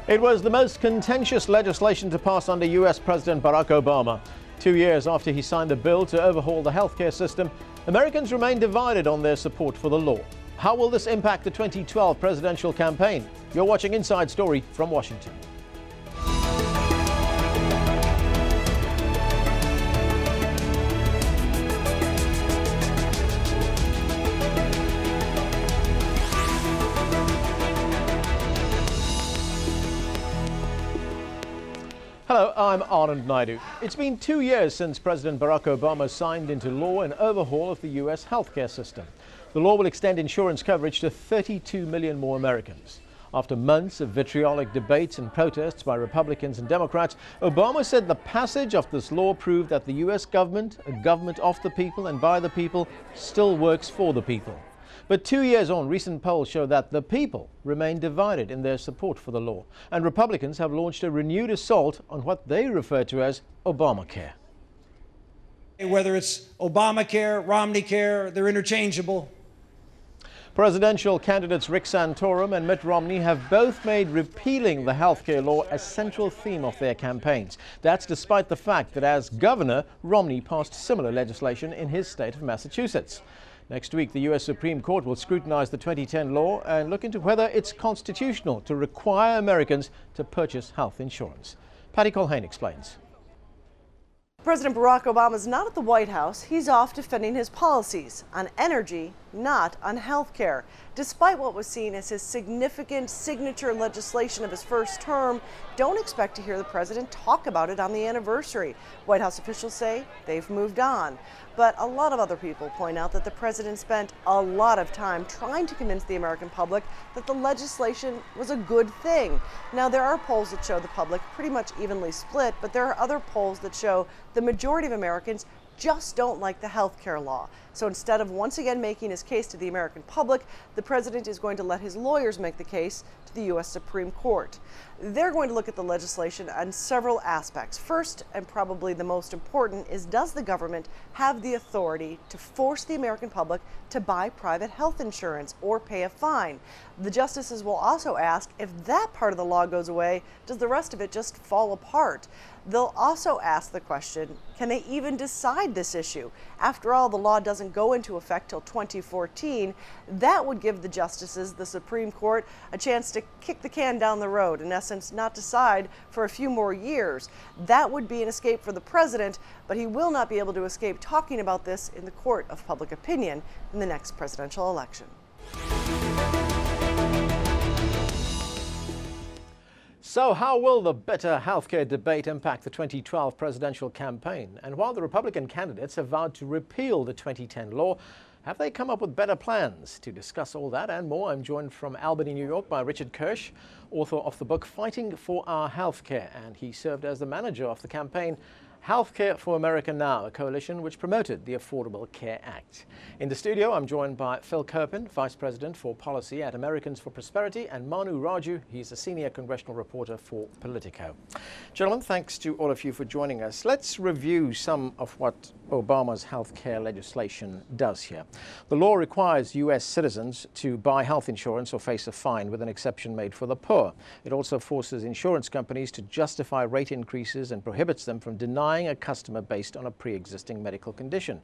It was the most contentious legislation to pass under US President Barack Obama. 2 years after he signed the bill to overhaul the healthcare system, Americans remain divided on their support for the law. How will this impact the 2012 presidential campaign? You're watching Inside Story from Washington. Hello, I'm Anand Naidu. It's been 2 years since President Barack Obama signed into law an overhaul of the US healthcare system. The law will extend insurance coverage to 32 million more Americans. After months of vitriolic debates and protests by Republicans and Democrats, Obama said the passage of this law proved that the US government, a government of the people and by the people, still works for the people. But 2 years on, recent polls show that the people remain divided in their support for the law. And Republicans have launched a renewed assault on what they refer to as Obamacare. Whether it's Obamacare, Romneycare, they're interchangeable. Presidential candidates Rick Santorum and Mitt Romney have both made repealing the healthcare law a central theme of their campaigns. That's despite the fact that as governor, Romney passed similar legislation in his state of Massachusetts. Next week, the U.S. Supreme Court will scrutinize the 2010 law and look into whether it's constitutional to require Americans to purchase health insurance. Patty Colhane explains. President Barack Obama is not at the White House. He's off defending his policies on energy, not on health care. Despite what was seen as his significant signature legislation of his first term, don't expect to hear the president talk about it on the anniversary. White House officials say they've moved on. But a lot of other people point out that the president spent a lot of time trying to convince the American public that the legislation was a good thing. Now, there are polls that show the public pretty much evenly split, but there are other polls that show the majority of Americans just don't like the health care law. So instead of once again making his case to the American public, the president is going to let his lawyers make the case to the U.S. Supreme Court. They're going to look at the legislation on several aspects. First, and probably the most important, is does the government have the authority to force the American public to buy private health insurance or pay a fine? The justices will also ask if that part of the law goes away, does the rest of it just fall apart? They'll also ask the question, can they even decide this issue? After all, the law doesn't go into effect till 2014. That would give the justices, the Supreme Court, a chance to kick the can down the road, in essence, not decide for a few more years. That would be an escape for the president, but he will not be able to escape talking about this in the court of public opinion in the next presidential election. So how will the bitter healthcare debate impact the 2012 presidential campaign? And while the Republican candidates have vowed to repeal the 2010 law, have they come up with better plans? To discuss all that and more, I'm joined from Albany, New York by Richard Kirsch, author of the book Fighting for Our Healthcare, and he served as the manager of the campaign Healthcare for America Now, a coalition which promoted the Affordable Care Act. In the studio, I'm joined by Phil Kerpen, Vice President for Policy at Americans for Prosperity, and Manu Raju, he's a senior congressional reporter for Politico. Gentlemen, thanks to all of you for joining us. Let's review some of what Obama's health care legislation does here. The law requires U.S. citizens to buy health insurance or face a fine, with an exception made for the poor. It also forces insurance companies to justify rate increases and prohibits them from denying a customer based on a pre-existing medical condition.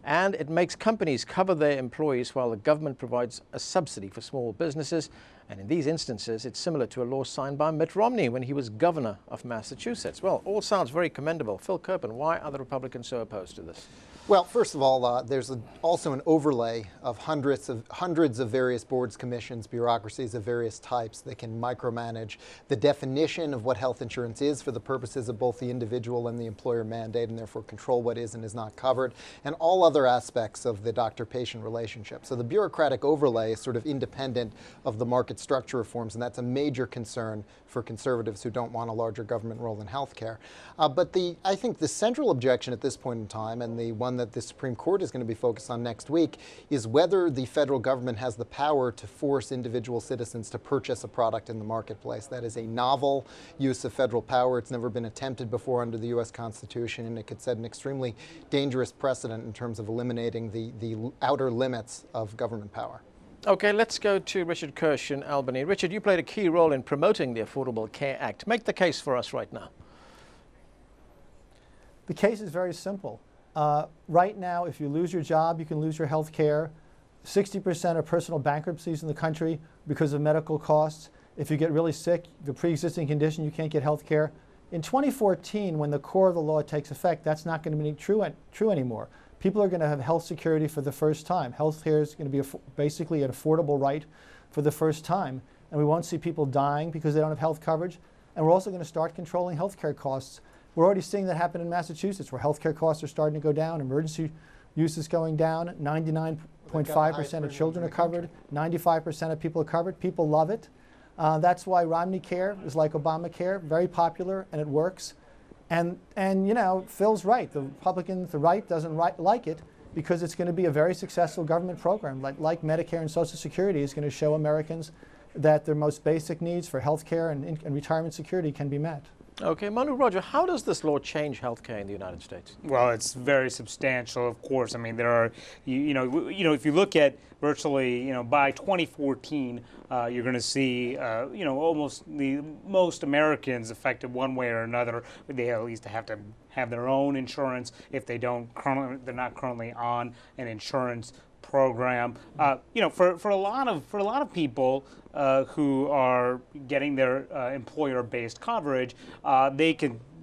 And it makes companies cover their employees while the government provides a subsidy for small businesses. And in these instances, it's similar to a law signed by Mitt Romney when he was governor of Massachusetts. Well, all sounds very commendable. Phil Kerpen, why are the Republicans so opposed to this? Well, first of all, there's also an overlay of hundreds of various boards, commissions, bureaucracies of various types that can micromanage the definition of what health insurance is for the purposes of both the individual and the employer mandate, and therefore control what is and is not covered, and all other aspects of the doctor-patient relationship. So the bureaucratic overlay is sort of independent of the market structure reforms, and that's a major concern for conservatives who don't want a larger government role in healthcare. But I think the central objection at this point in time, and the one that the Supreme Court is going to be focused on next week, is whether the federal government has the power to force individual citizens to purchase a product in the marketplace. That is a novel use of federal power. It's never been attempted before under the U.S. Constitution, and it could set an extremely dangerous precedent in terms of eliminating the outer limits of government power. Okay, let's go to Richard Kirsch in Albany. Richard, you played a key role in promoting the Affordable Care Act. Make the case for us right now. The case is very simple. Right now, if you lose your job, you can lose your health care. 60% of personal bankruptcies in the country because of medical costs. If you get really sick, the pre-existing condition, you can't get health care. In 2014, when the core of the law takes effect, that's not going to be true anymore. People are going to have health security for the first time. Health care is going to be basically an affordable right for the first time. And we won't see people dying because they don't have health coverage. And we're also going to start controlling health care costs. We're already seeing that happen in Massachusetts, where health care costs are starting to go down, emergency use is going down, 99.5% of children are covered, 95% of people are covered. People love it. That's why Romney Care is like Obamacare, very popular, and it works. And you know, Phil's right. The Republicans, the right, doesn't like it because it's going to be a very successful government program. Like Medicare and Social Security is going to show Americans that their most basic needs for health care and retirement security can be met. Okay, Manu Raju, how does this law change healthcare in the United States? Well, it's very substantial, of course. I mean, there are, you know, if you look at virtually, by 2014, you're going to see, almost most Americans affected one way or another. They at least have to have their own insurance if they're not currently on an insurance program. For a lot of people who are getting their employer-based coverage,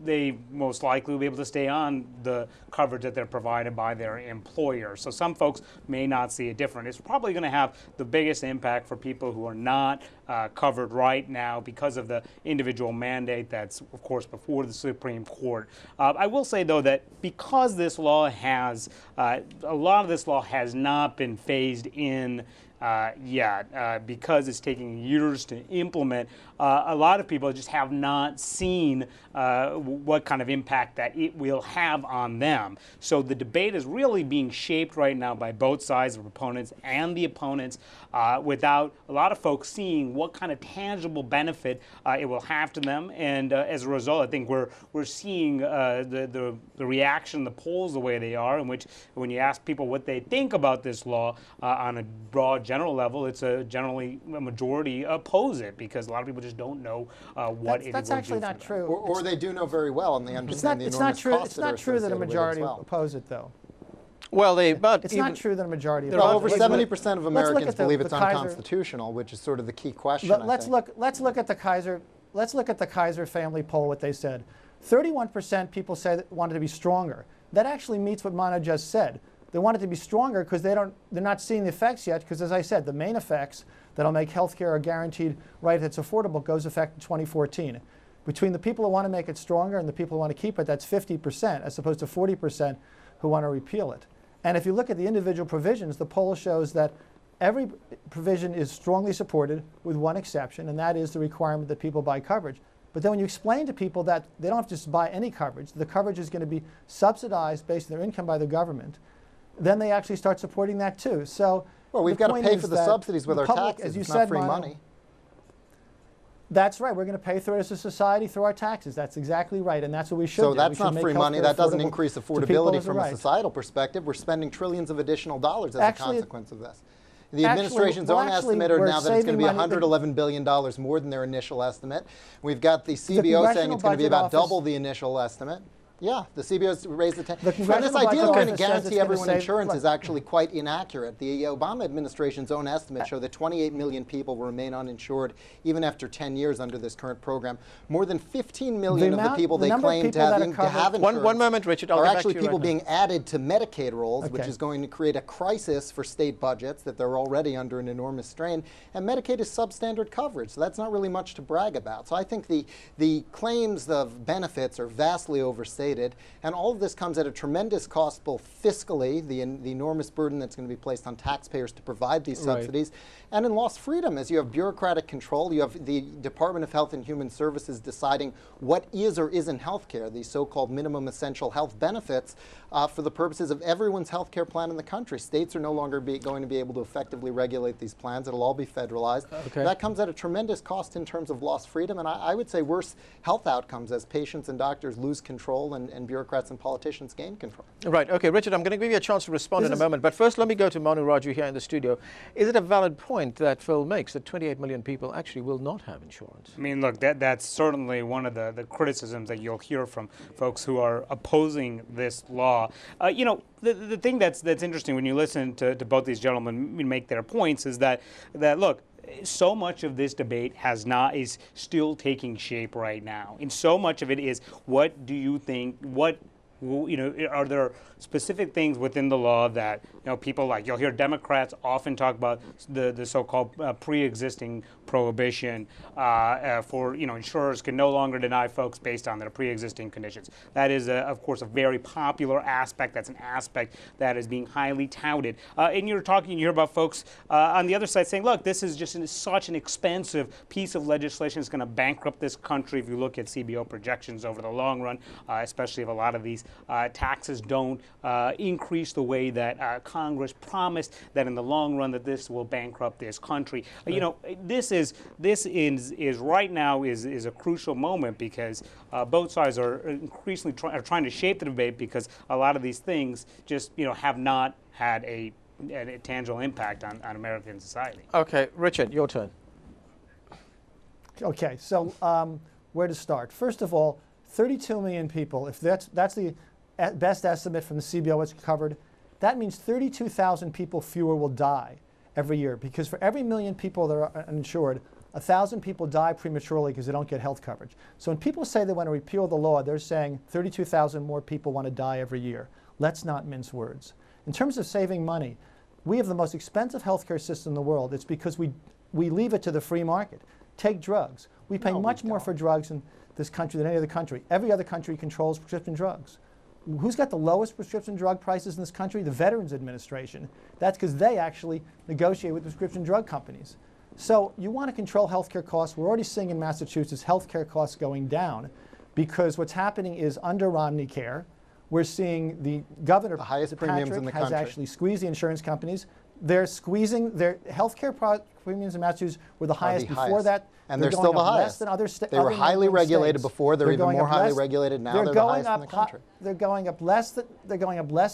they most likely will be able to stay on the coverage that they're provided by their employer. So some folks may not see it different. It's probably going to have the biggest impact for people who are not covered right now because of the individual mandate that's, of course, before the Supreme Court. I will say, though, that because this law has, a lot of this law has not been phased in yet, because it's taking years to implement, a lot of people just have not seen what kind of impact that it will have on them. So the debate is really being shaped right now by both sides, the proponents and the opponents, without a lot of folks seeing what kind of tangible benefit it will have to them. And as a result, I think we're seeing the reaction in the polls the way they are, in which when you ask people what they think about this law on a broad general level, it's generally a majority oppose it because a lot of people just don't know what it will do. That's actually not true. Or they do know very well and they understand the enormous costs. It's not true that a majority oppose it, though. Well, it's not true that a majority. Well, over 70% of Americans believe it's unconstitutional, which is sort of the key question. Let's look at the Kaiser family poll. What they said: 31% people say that wanted to be stronger. That actually meets what Manu just said. They want it to be stronger because they're not seeing the effects yet. Because as I said, the main effects that'll make healthcare a guaranteed right that's affordable goes effect in 2014. Between the people who want to make it stronger and the people who want to keep it, that's 50%, as opposed to 40% who want to repeal it. And if you look at the individual provisions, the poll shows that every provision is strongly supported, with one exception, and that is the requirement that people buy coverage. But then when you explain to people that they don't have to just buy any coverage, the coverage is going to be subsidized based on their income by the government, then they actually start supporting that too. So, well, we've got to pay for the subsidies with our taxes. As you it's said, not free Manu, money. That's right. We're going to pay through it as a society through our taxes. That's exactly right, and that's what we should do. So that's not free money. That doesn't increase affordability from a societal perspective. We're spending trillions of additional dollars as a consequence of this. The administration's own estimate are now that it's going to be $111 billion more than their initial estimate. We've got the CBO saying it's going to be about double the initial estimate. Yeah, the CBO's raised the and this idea that we're going to guarantee everyone insurance is actually quite inaccurate. The Obama administration's own estimates show that 28 million people will remain uninsured even after 10 years under this current program. More than 15 million of the people they claim to have insurance one moment, Richard, are actually people being added to Medicaid rolls, which is going to create a crisis for state budgets that they're already under an enormous strain. And Medicaid is substandard coverage, so that's not really much to brag about. So I think the claims of benefits are vastly overstated. And all of this comes at a tremendous cost, both fiscally, the enormous burden that's going to be placed on taxpayers to provide these subsidies, and in lost freedom, as you have bureaucratic control. You have the Department of Health and Human Services deciding what is or isn't health care, these so-called minimum essential health benefits, for the purposes of everyone's health care plan in the country. States are no longer going to be able to effectively regulate these plans. It'll all be federalized. That comes at a tremendous cost in terms of lost freedom, and I would say worse health outcomes as patients and doctors lose control control and bureaucrats and politicians gain control. Right. Okay, Richard, I'm going to give you a chance to respond in a moment. But first, let me go to Manu Raju here in the studio. Is it a valid point that Phil makes that 28 million people actually will not have insurance? I mean, look, that's certainly one of the criticisms that you'll hear from folks who are opposing this law. You know, the thing that's interesting when you listen to both these gentlemen make their points is that look, so much of this debate is still taking shape right now, and so much of it is, what do you think? Are there specific things within the law that people like? You'll hear Democrats often talk about the so-called pre-existing prohibition for insurers can no longer deny folks based on their pre-existing conditions. That is, of course, a very popular aspect. That's an aspect that is being highly touted. And you hear about folks on the other side saying, look, this is just such an expensive piece of legislation. It's going to bankrupt this country if you look at CBO projections over the long run, especially if a lot of these taxes don't increase the way that Congress promised, that in the long run that this will bankrupt this country. Right. This is right now is a crucial moment because both sides are increasingly trying to shape the debate, because a lot of these things just have not had a tangible impact on American society. Okay, Richard, your turn. Okay, so where to start? First of all, 32 million people, if that's the best estimate from the CBO it's covered, that means 32,000 people fewer will die every year, because for every million people that are uninsured, 1,000 people die prematurely because they don't get health coverage. So when people say they want to repeal the law, they're saying 32,000 more people want to die every year. Let's not mince words. In terms of saving money, we have the most expensive healthcare system in the world. It's because we leave it to the free market. Take drugs. We pay much more for drugs in this country than any other country. Every other country controls prescription drugs. Who's got the lowest prescription drug prices in this country? The Veterans Administration. That's because they actually negotiate with prescription drug companies. So you want to control healthcare costs. We're already seeing in Massachusetts healthcare costs going down, because what's happening is under Romney Care, we're seeing the governor, the highest premiums in the has country, actually squeezed the insurance companies. They're squeezing their healthcare premiums in Massachusetts were the highest before that. And they're still the highest. Than other they were highly regulated before. They're even more highly regulated now. They're the highest in the country. They're going up less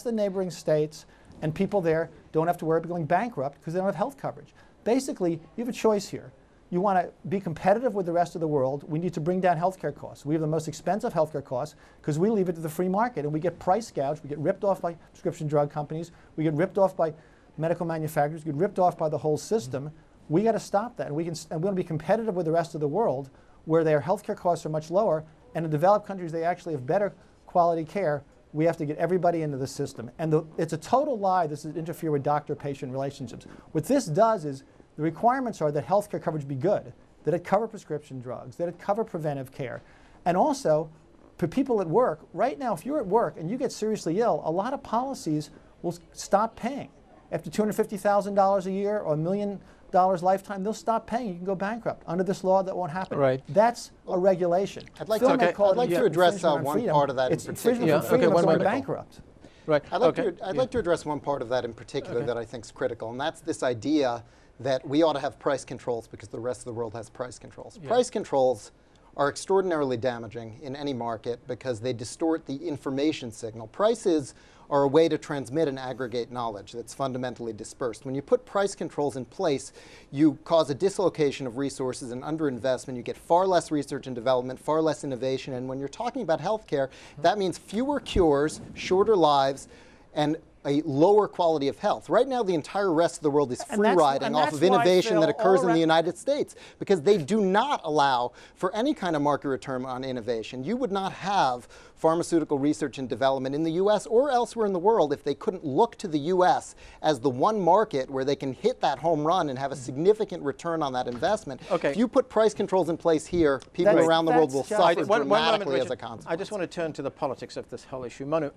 than neighboring states, and people there don't have to worry about going bankrupt because they don't have health coverage. Basically, you have a choice here. You want to be competitive with the rest of the world. We need to bring down healthcare costs. We have the most expensive healthcare costs because we leave it to the free market, and we get price gouged. We get ripped off by prescription drug companies. We get ripped off by medical manufacturers. We get ripped off by the whole system. We got to stop that, and we want to be competitive with the rest of the world, where their healthcare costs are much lower, and in developed countries they actually have better quality care. We have to get everybody into the system, and it's a total lie. This is interfere with doctor-patient relationships. What this does is the requirements are that healthcare coverage be good, that it cover prescription drugs, that it cover preventive care, and also for people at work. Right now, if you're at work and you get seriously ill, a lot of policies will stop paying. After $250,000 a year or $1 million lifetime, they'll stop paying. You can go bankrupt. Under this law, that won't happen. Right. That's a regulation. I'd like to address one part of that in particular. It's infringement on freedom, bankrupt. Right. I'd like to address one part of that in particular that I think is critical, and that's this idea that we ought to have price controls because the rest of the world has price controls. Yeah. Price controls are extraordinarily damaging in any market because they distort the information signal. Prices are a way to transmit and aggregate knowledge that's fundamentally dispersed. When you put price controls in place, you cause a dislocation of resources and underinvestment. You get far less research and development, far less innovation, and when you're talking about healthcare, that means fewer cures, shorter lives, and a lower quality of health. Right now, the entire rest of the world is free riding off of innovation that occurs in the United States because they do not allow for any kind of market return on innovation. You would not have pharmaceutical research and development in the U.S. or elsewhere in the world if they couldn't look to the U.S. as the one market where they can hit that home run and have a significant return on that investment. Okay. If you put price controls in place here, people around the world will suffer dramatically as a consequence. I just want to turn to the politics of this whole issue. Manu,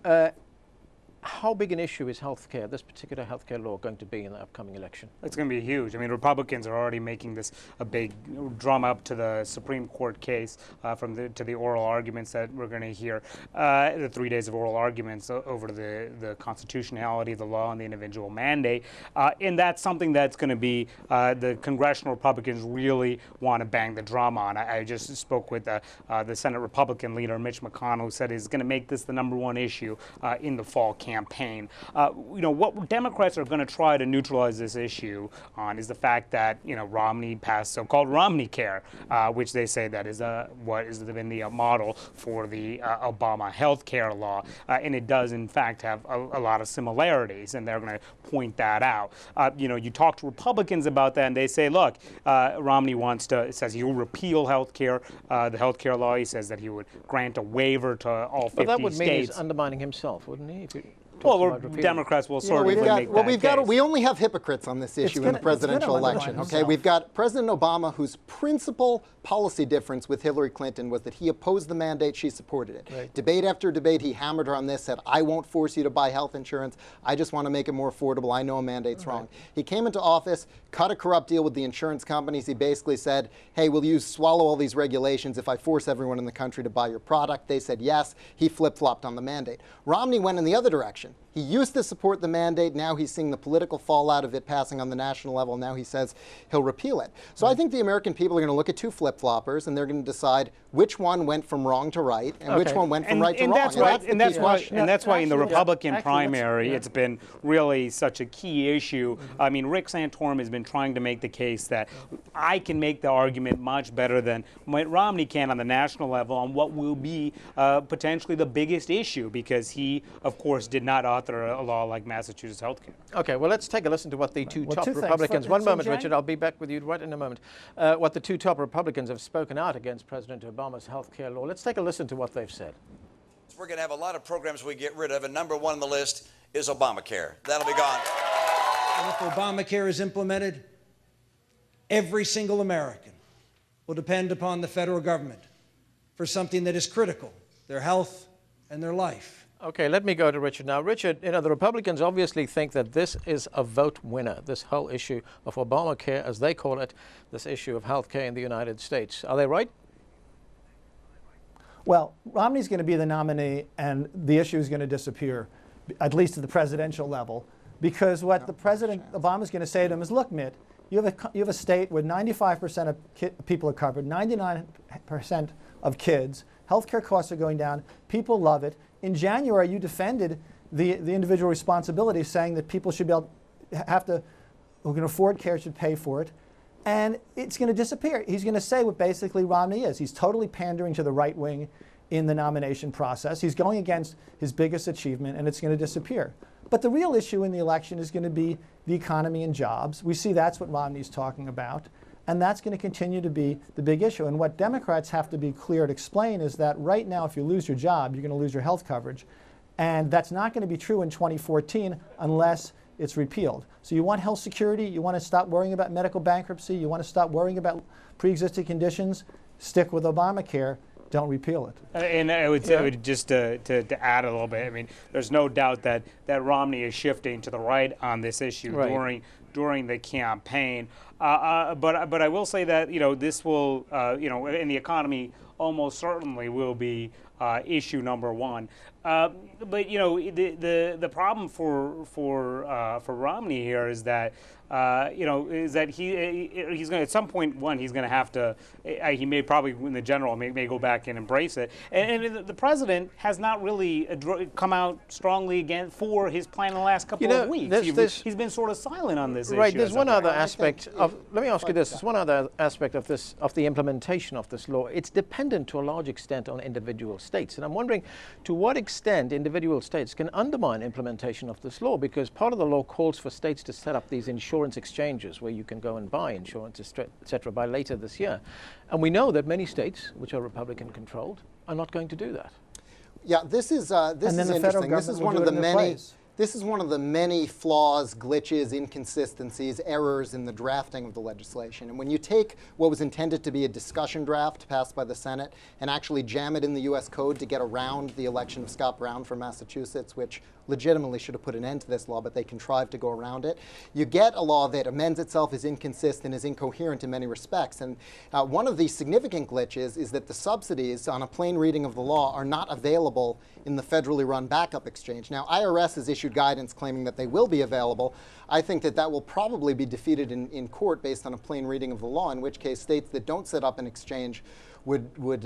how big an issue is healthcare, this particular healthcare law, going to be in the upcoming election? It's going to be huge. I mean, Republicans are already making this a big drum up to the Supreme Court case to the oral arguments that we're going to hear, the 3 days of oral arguments over the constitutionality of the law and the individual mandate. And that's something that's going to be the congressional Republicans really want to bang the drum on. I just spoke with the Senate Republican leader, Mitch McConnell, who said he's going to make this the #1 issue in the fall campaign. What Democrats are going to try to neutralize this issue on is the fact that Romney passed so-called Romney Care, which they say that is what has been the model for the Obama health care law, and it does in fact have a lot of similarities, and they're going to point that out. You talk to Republicans about that, and they say, look, Romney says he will repeal health care, the health care law. He says that he would grant a waiver to all 50 states. But that would mean he's undermining himself, wouldn't he? Well, Democrats will certainly make that case. We only have hypocrites on this issue in the presidential election. Okay, we've got President Obama, whose principal policy difference with Hillary Clinton was that he opposed the mandate, she supported it. Right. Debate after debate, he hammered her on this, said, I won't force you to buy health insurance. I just want to make it more affordable. I know a mandate's wrong. He came into office, cut a corrupt deal with the insurance companies. He basically said, hey, will you swallow all these regulations if I force everyone in the country to buy your product? They said yes. He flip-flopped on the mandate. Romney went in the other direction. He used to support the mandate. Now he's seeing the political fallout of it passing on the national level. Now he says he'll repeal it. So I think the American people are going to look at two flip-floppers, and they're going to decide which one went from wrong to right and which one went from right to wrong. That's why in the Republican primary, it's been really such a key issue. I mean, Rick Santorum has been trying to make the case that I can make the argument much better than Mitt Romney can on the national level on what will be potentially the biggest issue, because he, of course, did not author a law like Massachusetts health care. Okay, well, let's take a listen to what the two top Republicans, one moment, Richard, I'll be back with you right in a moment, what the two top Republicans have spoken out against President Obama's health care law. Let's take a listen to what they've said. We're going to have a lot of programs we get rid of, and #1 on the list is Obamacare. That'll be gone. And if Obamacare is implemented, every single American will depend upon the federal government for something that is critical, their health and their life. Okay, let me go to Richard now. Richard, the Republicans obviously think that this is a vote winner, this whole issue of Obamacare, as they call it, this issue of health care in the United States. Are they right? Well, Romney's going to be the nominee, and the issue is going to disappear, at least at the presidential level, because what the President Obama is going to say to him is, look, Mitt, you have a state where 95% of people are covered, 99% of kids, healthcare costs are going down, people love it. In January, you defended the individual responsibility, saying that people should be able who can afford care should pay for it. And it's going to disappear. He's going to say what basically Romney is. He's totally pandering to the right wing in the nomination process. He's going against his biggest achievement, and it's going to disappear. But the real issue in the election is going to be the economy and jobs. We see that's what Romney's talking about. And that's going to continue to be the big issue. And what Democrats have to be clear to explain is that right now, if you lose your job, you're going to lose your health coverage. And that's not going to be true in 2014 unless it's repealed. So you want health security, you want to stop worrying about medical bankruptcy, you want to stop worrying about pre-existing conditions, stick with Obamacare, don't repeal it. And I would just to add a little bit, I mean, there's no doubt that Romney is shifting to the right on this issue during the campaign. But I will say that this will in the economy almost certainly will be issue #1. But the problem for Romney here is that he's going to, at some point, he's going to have to, he may probably in the general may go back and embrace it. And the president has not really come out strongly again for his plan in the last couple of weeks. He's been sort of silent on this issue. Right. There's one other aspect of. Let me ask you this. There's one other aspect of this, of the implementation of this law. It's dependent to a large extent on individual states, and I'm wondering to what extent individual states can undermine implementation of this law, because part of the law calls for states to set up these insurance exchanges where you can go and buy insurance, etc., by later this year. And we know that many states, which are Republican controlled, are not going to do that. Yeah, this is interesting. This is one of the many. This is one of the many flaws, glitches, inconsistencies, errors in the drafting of the legislation. And when you take what was intended to be a discussion draft passed by the Senate and actually jam it in the U.S. Code to get around the election of Scott Brown from Massachusetts, which legitimately should have put an end to this law, but they contrived to go around it. You get a law that amends itself, is inconsistent, is incoherent in many respects. And one of the significant glitches is that the subsidies, on a plain reading of the law, are not available in the federally run backup exchange. Now, IRS has issued guidance claiming that they will be available. I think that that will probably be defeated in court based on a plain reading of the law, in which case states that don't set up an exchange would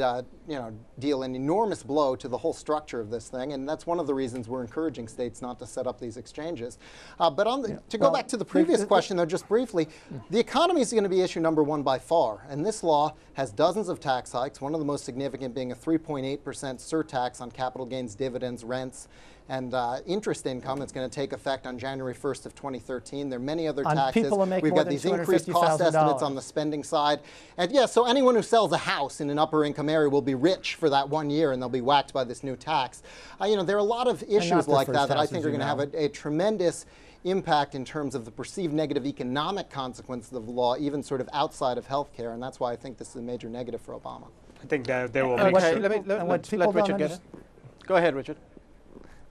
deal an enormous blow to the whole structure of this thing, and that's one of the reasons we're encouraging states not to set up these exchanges. To go back to the previous question, though, just briefly, the economy is going to be issue number one by far, and this law has dozens of tax hikes, one of the most significant being a 3.8% surtax on capital gains, dividends, rents, and interest income. It's going to take effect on January 1st of 2013. There are many other taxes. We've got these increased cost estimates on the spending side. And yeah, so anyone who sells a house in an upper income area will be rich for that 1 year, and they'll be whacked by this new tax. There are a lot of issues like that I think are going to have a tremendous impact in terms of the perceived negative economic consequences of the law, even sort of outside of health care, and that's why I think this is a major negative for Obama. I think that there will be. Okay, let Richard get it. Go ahead, Richard.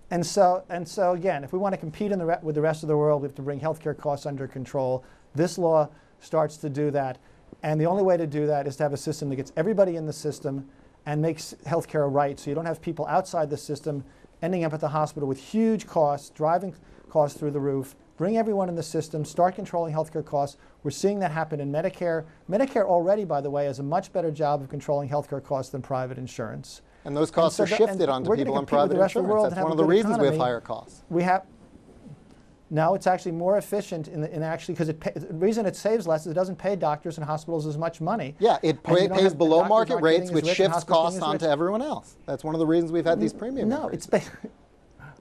And so again, if we want to compete with the rest of the world, we have to bring healthcare costs under control. This law starts to do that. And the only way to do that is to have a system that gets everybody in the system and makes healthcare a right, so you don't have people outside the system ending up at the hospital with huge costs, driving costs through the roof. Bring everyone in the system, start controlling healthcare costs. We're seeing that happen in Medicare. Medicare already, by the way, has a much better job of controlling healthcare costs than private insurance. And those costs are shifted onto people on private insurance. That's one of the reasons we have higher costs. No, it's actually more efficient because the reason it saves less is it doesn't pay doctors and hospitals as much money. Yeah, it pays below market rates, which shifts costs onto everyone else. That's one of the reasons we've had these premium increases.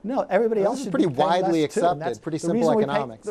No, everybody else should be paying less too. Pretty widely accepted, pretty simple economics.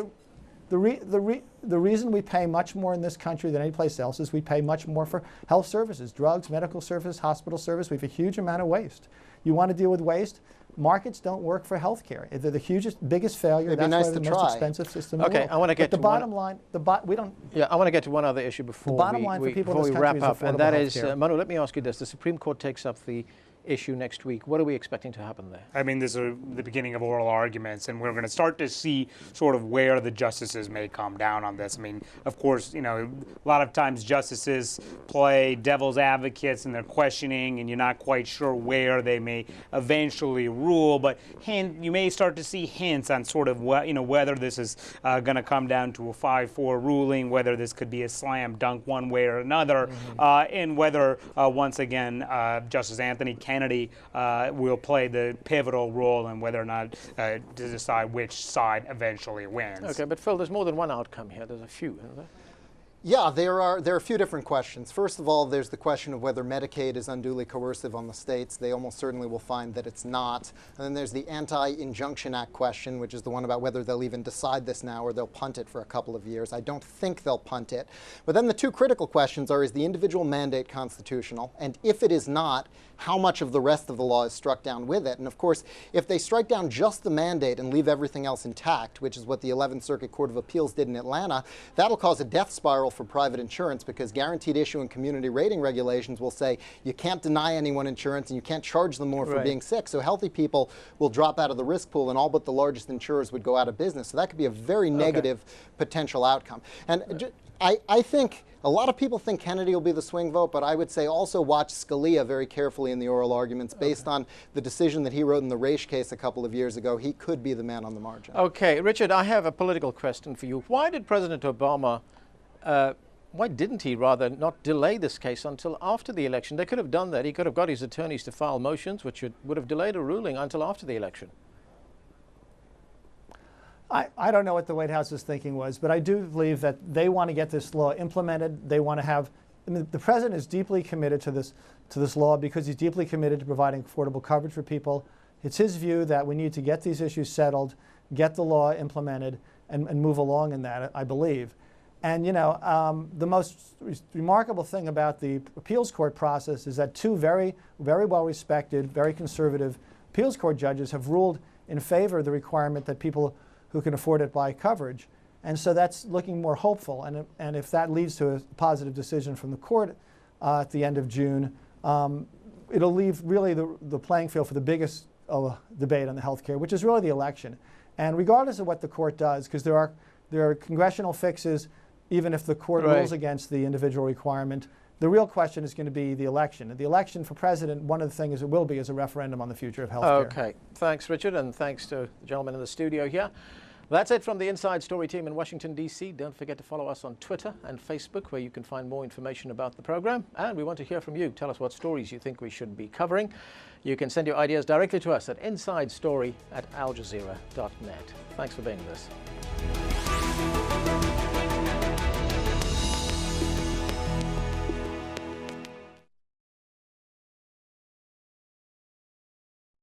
The reason we pay much more in this country than any place else is we pay much more for health services, drugs, medical services, hospital service. We have a huge amount of waste. You want to deal with waste? Markets don't work for healthcare. They're the biggest failure. It'd be nice to the try. most expensive system in the world. I want to get to the bottom line. I want to get to one other issue before we wrap up, and that is, Manu, let me ask you this: the Supreme Court takes up the issue next week. What are we expecting to happen there? I mean, this is the beginning of oral arguments, and we're going to start to see sort of where the justices may come down on this. I mean, of course, a lot of times justices play devil's advocates and they're questioning, and you're not quite sure where they may eventually rule, but you may start to see hints on sort of whether this is going to come down to a 5-4 ruling, whether this could be a slam dunk one way or another, and whether, once again, Justice Anthony Kennedy will play the pivotal role in whether or not to decide which side eventually wins. Okay, but Phil, there's more than one outcome here. There's a few, isn't there? Yeah, there are a few different questions. First of all, there's the question of whether Medicaid is unduly coercive on the states. They almost certainly will find that it's not. And then there's the Anti-Injunction Act question, which is the one about whether they'll even decide this now or they'll punt it for a couple of years. I don't think they'll punt it. But then the two critical questions are, is the individual mandate constitutional? And if it is not, how much of the rest of the law is struck down with it? And of course, if they strike down just the mandate and leave everything else intact, which is what the 11th Circuit Court of Appeals did in Atlanta, that'll cause a death spiral for private insurance, because guaranteed issue and community rating regulations will say you can't deny anyone insurance and you can't charge them more for being sick. So healthy people will drop out of the risk pool and all but the largest insurers would go out of business. So that could be a very negative potential outcome. And I think a lot of people think Kennedy will be the swing vote, but I would say also watch Scalia very carefully in the oral arguments. Based on the decision that he wrote in the Raich case a couple of years ago, he could be the man on the margin. Okay, Richard, I have a political question for you. Why did President Obama, why didn't he rather not delay this case until after the election? They could have done that. He could have got his attorneys to file motions, which would have delayed a ruling until after the election. I don't know what the White House's thinking was, but I do believe that they want to get this law implemented. They want to have, the president is deeply committed to this law because he's deeply committed to providing affordable coverage for people. It's his view that we need to get these issues settled, get the law implemented, and move along in that, I believe. And the most remarkable thing about the appeals court process is that two very, very well-respected, very conservative appeals court judges have ruled in favor of the requirement that people who can afford it buy coverage. And so that's looking more hopeful. And if that leads to a positive decision from the court at the end of June, it'll leave really the playing field for the biggest debate on the health care, which is really the election. And regardless of what the court does, because there are congressional fixes, even if the court rules against the individual requirement, the real question is going to be the election. And the election for president, one of the things it will be is a referendum on the future of health care. Okay. Thanks, Richard, and thanks to the gentleman in the studio here. That's it from the Inside Story team in Washington, D.C. Don't forget to follow us on Twitter and Facebook, where you can find more information about the program. And we want to hear from you. Tell us what stories you think we should be covering. You can send your ideas directly to us at insidestory@aljazeera.net. Thanks for being with us.